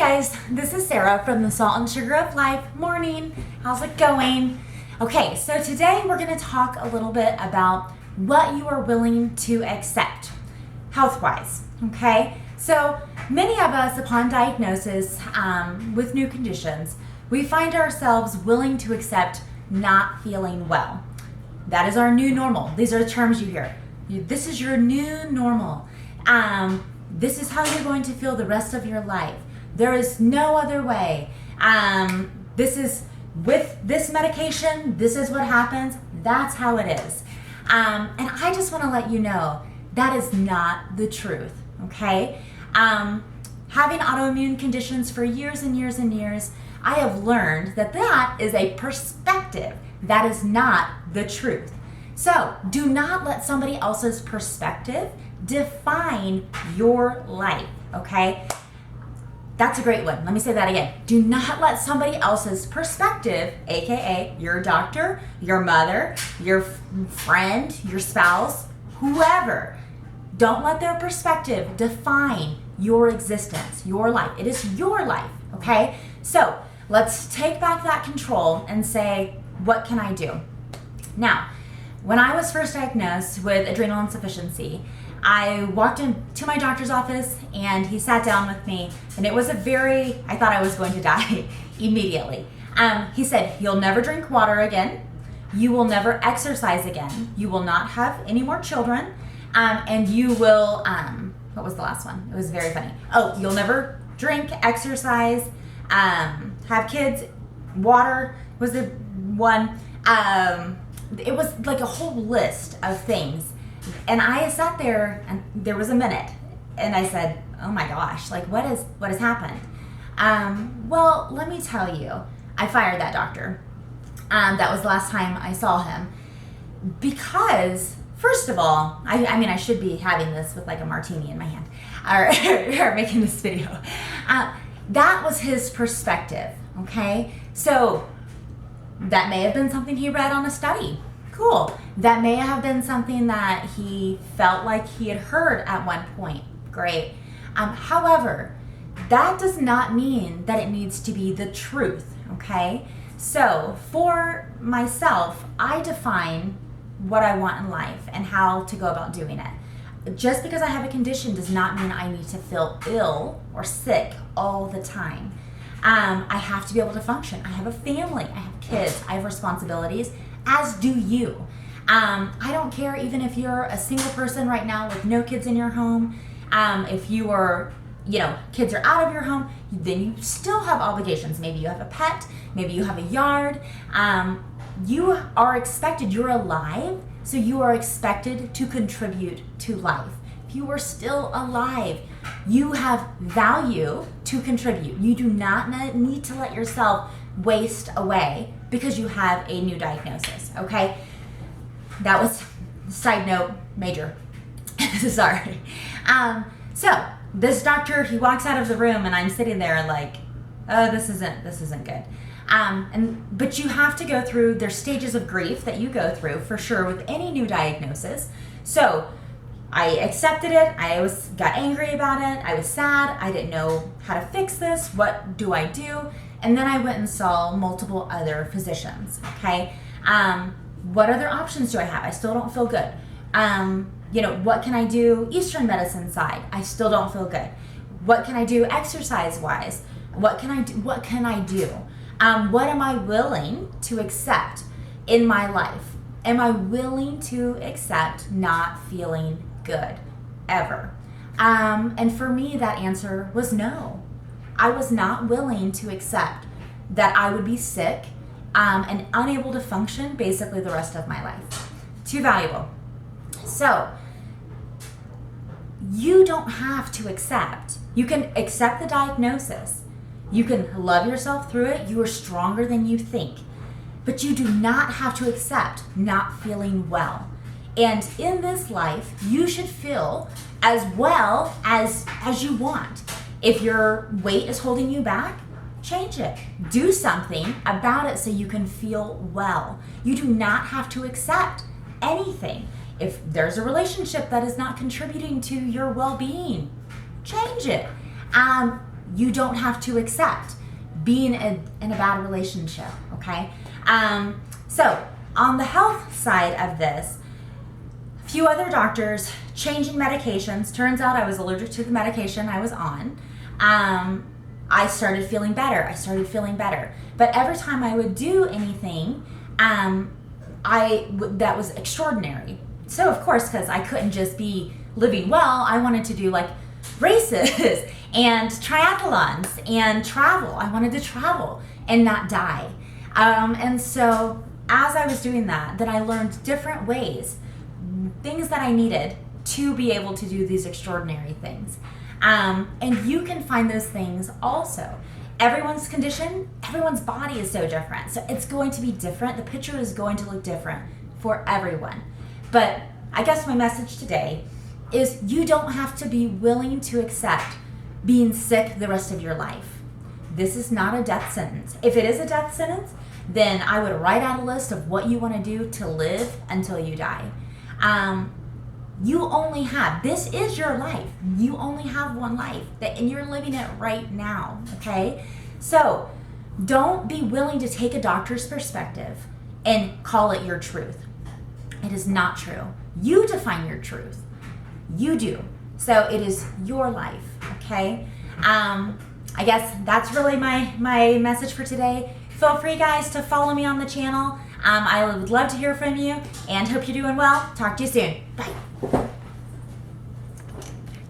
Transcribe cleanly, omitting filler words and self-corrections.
guys, this is Sarah from the Salt and Sugar of Life. Morning, how's it going? Okay, so today we're going to talk a little bit about what you are willing to accept health-wise, okay? So many of us upon diagnosis with new conditions, we find ourselves willing to accept not feeling well. That is our new normal. These are the terms you hear. This is your new normal. This is how you're going to feel the rest of your life. There is no other way. This is with this medication, this is what happens. That's how it is. And I just want to let you know that is not the truth, okay? Having autoimmune conditions for years and years and years, I have learned that that is a perspective. That is not the truth. So do not let somebody else's perspective define your life, okay? That's a great one. Let me say that again. Do not let somebody else's perspective, aka your doctor, your mother, your friend, your spouse, whoever, don't let their perspective define your existence, your life. It is your life, okay? So let's take back that control and say, what can I do? Now, when I was first diagnosed with adrenal insufficiency, I walked into my doctor's office and he sat down with me, and it was I thought I was going to die immediately. He said, you'll never drink water again. You will never exercise again. You will not have any more children. And you will, what was the last one? It was very funny. Oh, you'll never drink, exercise, have kids, water was the one. It was like a whole list of things. And I sat there and there was a minute and I said, oh my gosh, like what has happened? Well, let me tell you, I fired that doctor. That was the last time I saw him because first of all, I mean, I should be having this with like a martini in my hand or making this video. That was his perspective, okay? So that may have been something he read on a study. Cool. That may have been something that he felt like he had heard at one point. Great. However, that does not mean that it needs to be the truth, okay? So for myself, I define what I want in life and how to go about doing it. Just because I have a condition does not mean I need to feel ill or sick all the time. I have to be able to function. I have a family, I have kids, I have responsibilities, as do you. I don't care even if you're a single person right now with no kids in your home. If you are, kids are out of your home, then you still have obligations. Maybe you have a pet, maybe you have a yard. You are expected, you're alive, so you are expected to contribute to life. If you are still alive, you have value to contribute. You do not need to let yourself waste away because you have a new diagnosis, okay? That was side note major. Sorry. So this doctor, he walks out of the room and I'm sitting there like, oh, this isn't good. But you have to go through, there's stages of grief that you go through for sure with any new diagnosis. So I accepted it. Got angry about it. I was sad. I didn't know how to fix this. What do I do? And then I went and saw multiple other physicians, okay? What other options do I have? I still don't feel good. What can I do Eastern medicine side? I still don't feel good. What can I do exercise-wise? What can I do? What am I willing to accept in my life? Am I willing to accept not feeling good ever? And for me, that answer was no. I was not willing to accept that I would be sick and unable to function basically the rest of my life. Too valuable. So you don't have to accept. You can accept the diagnosis. You can love yourself through it. You are stronger than you think. But you do not have to accept not feeling well. And in this life, you should feel as well as you want. If your weight is holding you back, change it. Do something about it so you can feel well. You do not have to accept anything. If there's a relationship that is not contributing to your well-being, change it. you don't have to accept being in a bad relationship, okay? So on the health side of this, a few other doctors changing medications. Turns out I was allergic to the medication I was on. I started feeling better. But every time I would do anything, that was extraordinary. So of course, because I couldn't just be living well, I wanted to do like races and triathlons and travel. I wanted to travel and not die. And so as I was doing that, then I learned different ways, things that I needed to be able to do these extraordinary things. And you can find those things also. Everyone's condition, everyone's body is so different. So it's going to be different. The picture is going to look different for everyone. But I guess my message today is you don't have to be willing to accept being sick the rest of your life. This is not a death sentence. If it is a death sentence, then I would write out a list of what you want to do to live until you die. You only have, this is your life. You only have one life, and you're living it right now, okay? So don't be willing to take a doctor's perspective and call it your truth. It is not true. You define your truth. You do. So it is your life, okay? I guess that's really my message for today. Feel free, guys, to follow me on the channel. I would love to hear from you and hope you're doing well. Talk to you soon. Bye.